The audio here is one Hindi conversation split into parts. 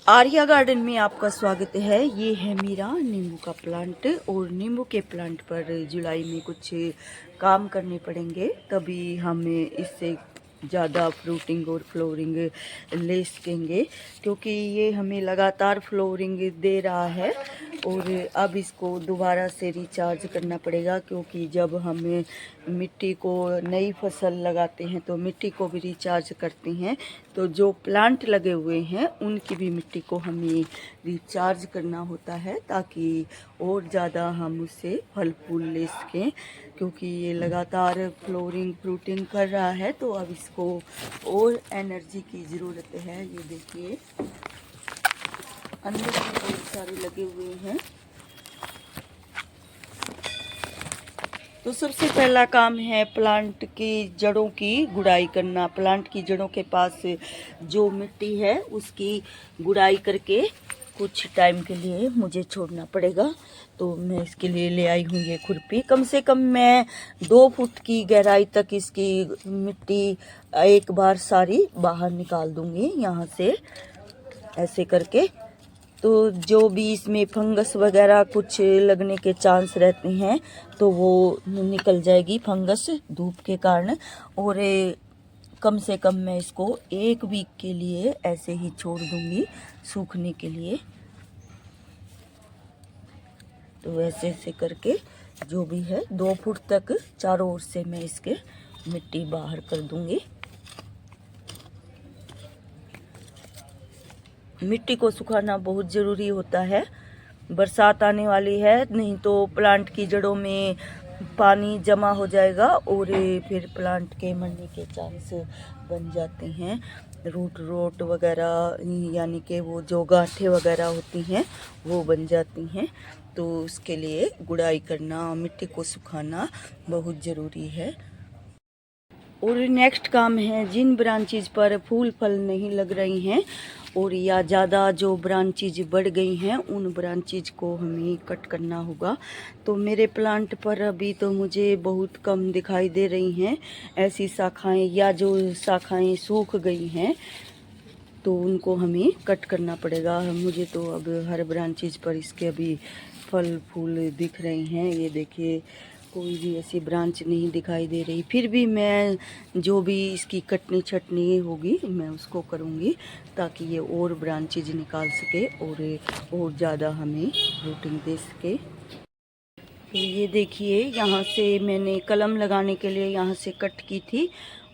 आर्या गार्डन में आपका स्वागत है। ये है मेरा नींबू का प्लांट और नींबू के प्लांट पर जुलाई में कुछ काम करने पड़ेंगे, तभी हमें इससे ज़्यादा फ्रूटिंग और फ्लोरिंग ले सकेंगे, क्योंकि ये हमें लगातार फ्लोरिंग दे रहा है। और अब इसको दोबारा से रिचार्ज करना पड़ेगा, क्योंकि जब हम मिट्टी को नई फसल लगाते हैं तो मिट्टी को भी रिचार्ज करते हैं। तो जो प्लांट लगे हुए हैं उनकी भी मिट्टी को हमें रिचार्ज करना होता है, ताकि और ज़्यादा हम उससे फल फूल ले सकें। क्योंकि ये लगातार फ्लोरिंग फ्रूटिंग कर रहा है, तो अब इसको और एनर्जी की ज़रूरत है। ये देखिए अंदर भी बहुत सारे लगे हुए हैं। तो सबसे पहला काम है प्लांट की जड़ों की गुड़ाई करना। प्लांट की जड़ों के पास जो मिट्टी है उसकी गुड़ाई करके कुछ टाइम के लिए मुझे छोड़ना पड़ेगा। तो मैं इसके लिए ले आई हूँ ये खुरपी। कम से कम मैं 2 फुट की गहराई तक इसकी मिट्टी एक बार सारी बाहर निकाल दूँगी यहाँ से, ऐसे करके। तो जो भी इसमें फंगस वगैरह कुछ लगने के चांस रहते हैं तो वो निकल जाएगी, फंगस धूप के कारण। और कम से कम मैं इसको 1 वीक के लिए ऐसे ही छोड़ दूंगी सूखने के लिए। तो ऐसे ऐसे करके जो भी है 2 फुट तक चारों ओर से मैं इसके मिट्टी बाहर कर दूंगी। मिट्टी को सुखाना बहुत ज़रूरी होता है। बरसात आने वाली है, नहीं तो प्लांट की जड़ों में पानी जमा हो जाएगा और फिर प्लांट के मरने के चांस बन जाते हैं। रूट रोट वगैरह, यानी कि वो जो गांठें वगैरह होती हैं वो बन जाती हैं। तो उसके लिए गुड़ाई करना, मिट्टी को सुखाना बहुत ज़रूरी है। और नेक्स्ट काम है, जिन ब्रांचेज पर फूल फल नहीं लग रही हैं और या ज़्यादा जो ब्रांचेज बढ़ गई हैं उन ब्रांचेज को हमें कट करना होगा। तो मेरे प्लांट पर अभी तो मुझे बहुत कम दिखाई दे रही हैं ऐसी शाखाएं, या जो शाखाएं सूख गई हैं तो उनको हमें कट करना पड़ेगा। मुझे तो अब हर ब्रांचेज पर इसके अभी फल फूल दिख रहे हैं। ये देखिए कोई भी ऐसी ब्रांच नहीं दिखाई दे रही। फिर भी मैं जो भी इसकी कटनी छटनी होगी मैं उसको करूँगी, ताकि ये और ब्रांचेज निकाल सके और ज़्यादा हमें रूटिंग दे सके। तो ये देखिए यहाँ से मैंने कलम लगाने के लिए यहाँ से कट की थी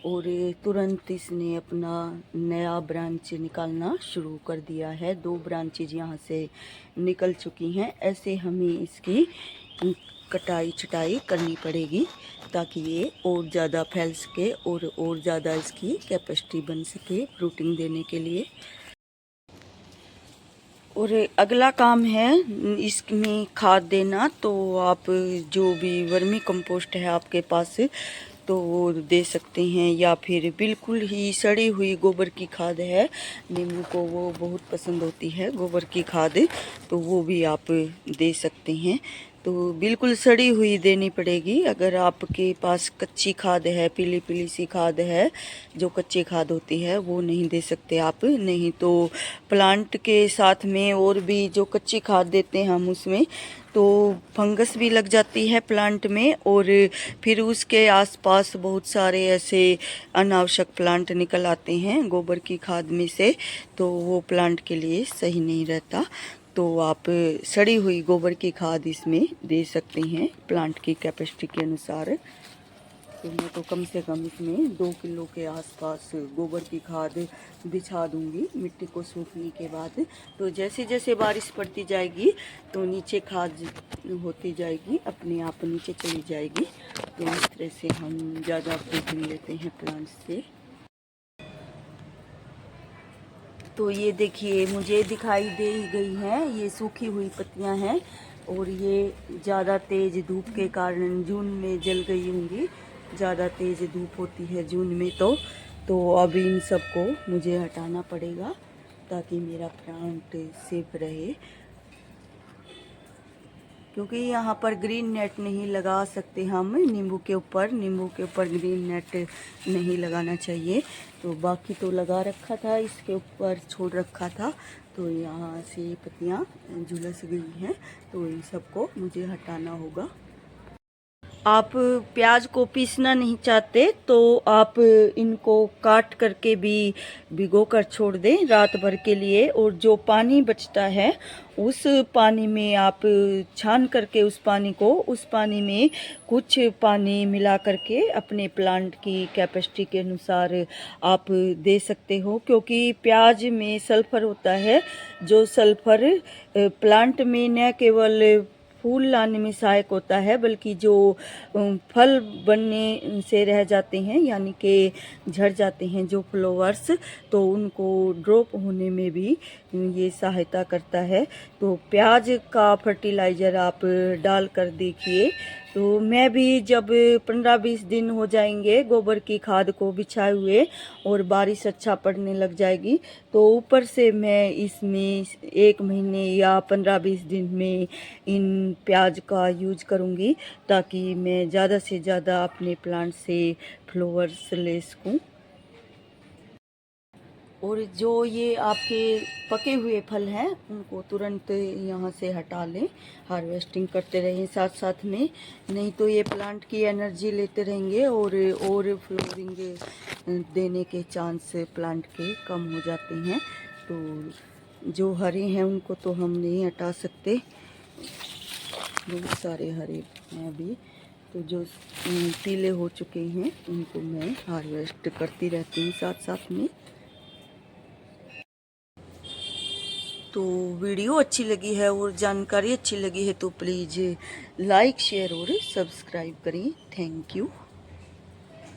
और तुरंत इसने अपना नया ब्रांच निकालना शुरू कर दिया है। 2 ब्रांचेज यहाँ से निकल चुकी हैं। ऐसे हमें इसकी कटाई छटाई करनी पड़ेगी, ताकि ये और ज़्यादा फैल सके और ज़्यादा इसकी कैपेसिटी बन सके फ्रूटिंग देने के लिए। और अगला काम है इसमें खाद देना। तो आप जो भी वर्मी कंपोस्ट है आपके पास तो वो दे सकते हैं, या फिर बिल्कुल ही सड़ी हुई गोबर की खाद है, नींबू को वो बहुत पसंद होती है गोबर की खाद, तो वो भी आप दे सकते हैं। तो बिल्कुल सड़ी हुई देनी पड़ेगी। अगर आपके पास कच्ची खाद है, पीली पीली सी खाद है, जो कच्ची खाद होती है वो नहीं दे सकते आप। नहीं तो प्लांट के साथ में और भी जो कच्ची खाद देते हैं हम उसमें तो फंगस भी लग जाती है प्लांट में, और फिर उसके आसपास बहुत सारे ऐसे अनावश्यक प्लांट निकल आते हैं गोबर की खाद में से, तो वो प्लांट के लिए सही नहीं रहता। तो आप सड़ी हुई गोबर की खाद इसमें दे सकते हैं प्लांट की कैपेसिटी के अनुसार। तो मैं तो कम से कम इसमें 2 किलो के आसपास गोबर की खाद बिछा दूंगी मिट्टी को सूखने के बाद। तो जैसे जैसे बारिश पड़ती जाएगी तो नीचे खाद होती जाएगी, अपने आप नीचे चली जाएगी। तो इस तरह से हम ज़्यादा फ्रूटिंग लेते हैं प्लांट से। तो ये देखिए मुझे दिखाई दे गई हैं, ये सूखी हुई पत्तियां हैं और ये ज़्यादा तेज़ धूप के कारण जून में जल गई होंगी। ज़्यादा तेज़ धूप होती है जून में, तो अब इन सबको मुझे हटाना पड़ेगा ताकि मेरा प्लांट सेफ रहे। क्योंकि यहाँ पर ग्रीन नेट नहीं लगा सकते हम नींबू के ऊपर ग्रीन नेट नहीं लगाना चाहिए। तो बाकी तो लगा रखा था, इसके ऊपर छोड़ रखा था, तो यहाँ से पत्तियाँ झुलस गई हैं, तो इन सबको मुझे हटाना होगा। आप प्याज को पीसना नहीं चाहते तो आप इनको काट करके भी भिगो कर छोड़ दें रात भर के लिए, और जो पानी बचता है उस पानी में आप छान करके उस पानी में कुछ पानी मिला करके अपने प्लांट की कैपेसिटी के अनुसार आप दे सकते हो। क्योंकि प्याज में सल्फर होता है, जो सल्फर प्लांट में न केवल फूल लाने में सहायक होता है, बल्कि जो फल बनने से रह जाते हैं, यानी कि झड़ जाते हैं जो फ्लावर्स, तो उनको ड्रॉप होने में भी ये सहायता करता है। तो प्याज का फर्टिलाइज़र आप डाल कर देखिए। तो मैं भी जब 15-20 दिन हो जाएंगे गोबर की खाद को बिछाए हुए और बारिश अच्छा पड़ने लग जाएगी, तो ऊपर से मैं इसमें 1 महीने या 15-20 दिन में इन प्याज का यूज करूँगी, ताकि मैं ज़्यादा से ज़्यादा अपने प्लांट से फ्लावर्स ले सकूँ। और जो ये आपके पके हुए फल हैं उनको तुरंत यहाँ से हटा लें, हार्वेस्टिंग करते रहें साथ साथ में, नहीं तो ये प्लांट की एनर्जी लेते रहेंगे और फ्लोरिंग देने के चांस प्लांट के कम हो जाते हैं। तो जो हरे हैं उनको तो हम नहीं हटा सकते, बहुत सारे हरे हैं अभी, तो जो पीले हो चुके हैं उनको मैं हार्वेस्ट करती रहती हूँ साथ साथ में। तो वीडियो अच्छी लगी है और जानकारी अच्छी लगी है तो प्लीज़ लाइक शेयर और सब्सक्राइब करें। Thank you.